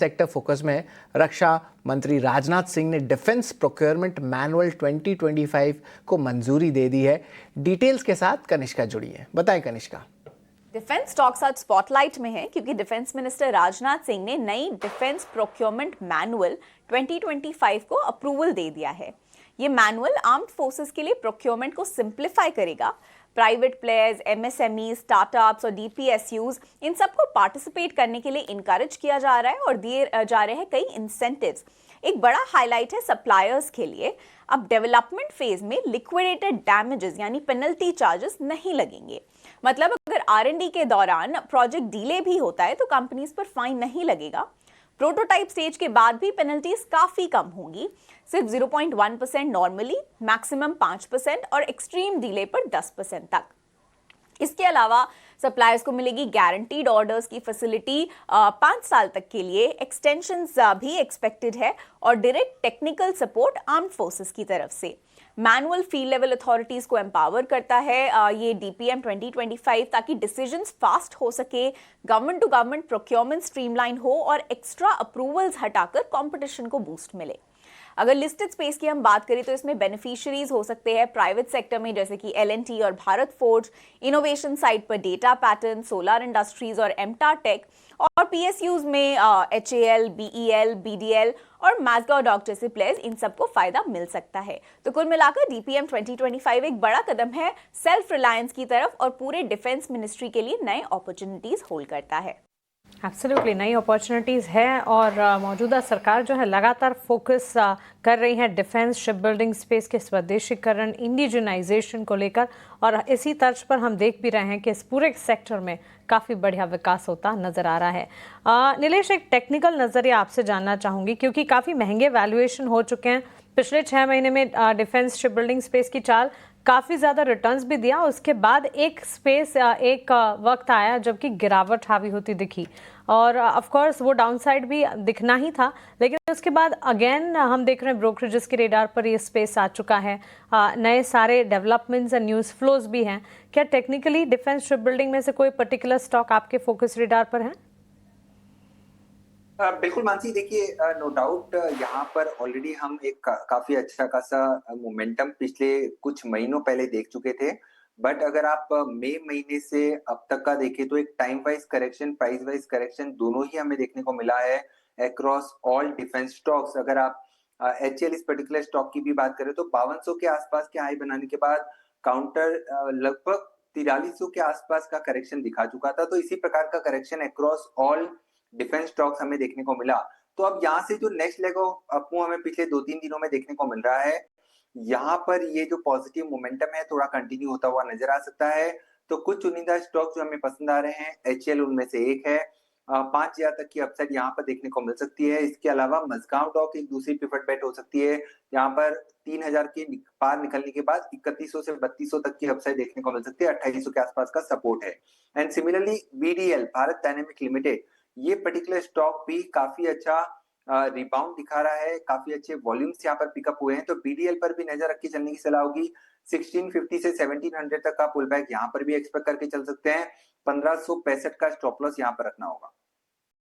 Sector focus में रक्षा मंत्री राजनाथ सिंह ने डिफेंस प्रोक्योरमेंट मैनुअल 2025 को मंजूरी दे दी है। डिटेल्स के साथ कनिष्का जुड़ी है। बताएं कनिष्का। डिफेंस स्टॉक्स आज स्पॉटलाइट में है क्योंकि डिफेंस मिनिस्टर राजनाथ सिंह ने नई डिफेंस प्रोक्योरमेंट मैनुअल 2025 को अप्रूवल दे दिया है। ये मैनुअल आर्म्ड फोर्सेस के लिए प्रोक्योरमेंट को सिंप्लीफाई करेगा। प्राइवेट प्लेयर्स, एमएसएमई, स्टार्टअप्स और डीपीएसयूज इन सबको पार्टिसिपेट करने के लिए इनकरेज किया जा रहा है और दिए जा रहे हैं कई इंसेंटिव्स। एक बड़ा हाईलाइट है सप्लायर्स के लिए। अब डेवलपमेंट फेज में लिक्विडेटेड डैमेजेस यानी पेनल्टी चार्जेस नहीं लगेंगे। मतलब अगर आर&डी के दौरान प्रोजेक्ट डिले भी होता है तो कंपनीज पर फाइन नहीं लगेगा। प्रोटोटाइप स्टेज के बाद भी पेनल्टीज काफी कम होंगी, सिर्फ 0.1% नॉर्मली, मैक्सिमम 5% और एक्सट्रीम डिले पर 10% तक। इसके अलावा सप्लायर्स को मिलेगी गारंटीड ऑर्डर्स की फैसिलिटी 5 साल तक के लिए, एक्सटेंशंस भी एक्सपेक्टेड है और direct technical support armed forces की तरफ से। मैनुअल फील्ड लेवल अथॉरिटीज को एम्पावर करता है ये डीपीएम 2025 ताकि डिसीजंस फास्ट हो सके, government to government procurement streamline हो और एक्स्ट्रा अप्रूवल्स हटाकर कंपटीशन को बूस्ट मिले। अगर लिस्टेड स्पेस की हम बात करें तो इसमें बेनिफिशियरीज हो सकते हैं प्राइवेट सेक्टर में जैसे कि एल&टी और भारत फोर्ज, इनोवेशन साइड पर डेटा पैटर्न, सोलर इंडस्ट्रीज और एमटा टेक, और पीएसयूज में एचएएल, बीईएल, बीडीएल और मैजगांव डॉक जैसे प्लेयर्स, इन सबको फायदा मिल सकता है। तो कुल मिलाकर डीपीएम 2025 एक बड़ा कदम है सेल्फ रिलायंस की तरफ और पूरे डिफेंस मिनिस्ट्री के लिए नए अपॉर्चुनिटीज होल्ड करता है। एब्सोल्युटली नई अपॉर्चुनिटीज़ है और मौजूदा सरकार जो है लगातार फोकस कर रही है डिफेंस, शिप बिल्डिंग स्पेस के स्वदेशीकरण, इंडिजिनाइजेशन को लेकर, और इसी तर्ज पर हम देख भी रहे हैं कि इस पूरे सेक्टर में काफ़ी बढ़िया विकास होता नज़र आ रहा है। नीलेश, एक टेक्निकल नज़रिया आपसे जानना चाहूँगी क्योंकि काफ़ी महंगे वैल्यूएशन हो चुके हैं। पिछले 6 महीने में डिफेंस शिप बिल्डिंग स्पेस की चाल काफ़ी ज़्यादा रिटर्न्स भी दिया, उसके बाद एक वक्त आया जबकि गिरावट हावी होती दिखी और ऑफ कोर्स वो डाउनसाइड भी दिखना ही था, लेकिन उसके बाद अगेन हम देख रहे हैं ब्रोकरेजेस के रेडार पर ये स्पेस आ चुका है। नए सारे डेवलपमेंट्स एंड न्यूज़ फ्लोज भी हैं। क्या टेक्निकली डिफेंस शिप बिल्डिंग में से कोई पर्टिकुलर स्टॉक आपके फोकस रेडार पर है? बिल्कुल मानसी, देखिए नो डाउट यहाँ पर ऑलरेडी हम एक काफी अच्छा खासा मोमेंटम पिछले कुछ महीनों पहले देख चुके थे। बट अगर आप मई महीने से अब तक का देखें तो एक time wise correction, price wise correction दोनों ही हमें देखने को मिला है अक्रॉस ऑल डिफेंस स्टॉक्स। अगर आप एचएल इस पर्टिकुलर स्टॉक की भी बात करें तो 5200 के आसपास के हाई बनाने के बाद काउंटर लगभग 4300 के आसपास का करेक्शन दिखा चुका था। तो इसी प्रकार का correction across all defence stocks हमें देखने को मिला। तो अब यहाँ से जो नेक्स्ट लेग ऑफ अपमूव हमें पिछले 2-3 दिनों में देखने को मिल रहा है, यहाँ पर ये जो पॉजिटिव मोमेंटम है थोड़ा कंटिन्यू होता हुआ नजर आ सकता है। तो कुछ चुनिंदा स्टॉक्स जो हमें पसंद आ रहे हैं, एचएल उनमें से एक है। 5,000 तक की अपसाइड यहाँ पर देखने को मिल सकती है। इसके अलावा मजगांव डॉक एक दूसरी प्रिफर्ड बेट हो सकती है। यहाँ पर 3,000 के पार निकलने के बाद 3100 से 3200 तक की अपसाइड देखने को मिल सकती है। 2800 के आसपास का सपोर्ट है। And similarly BDL, Bharat dynamic limited, ये पर्टिकुलर स्टॉक भी काफी अच्छा रिबाउंड दिखा रहा है, काफी अच्छे वॉल्यूम्स यहाँ पर पिकअप हुए हैं। तो बीडीएल पर भी नजर रख के चलने की सलाह होगी। 1650 से 1700 तक का पुल बैक यहाँ पर भी एक्सपेक्ट करके चल सकते हैं। 1565 का स्टॉप लॉस यहाँ पर रखना होगा।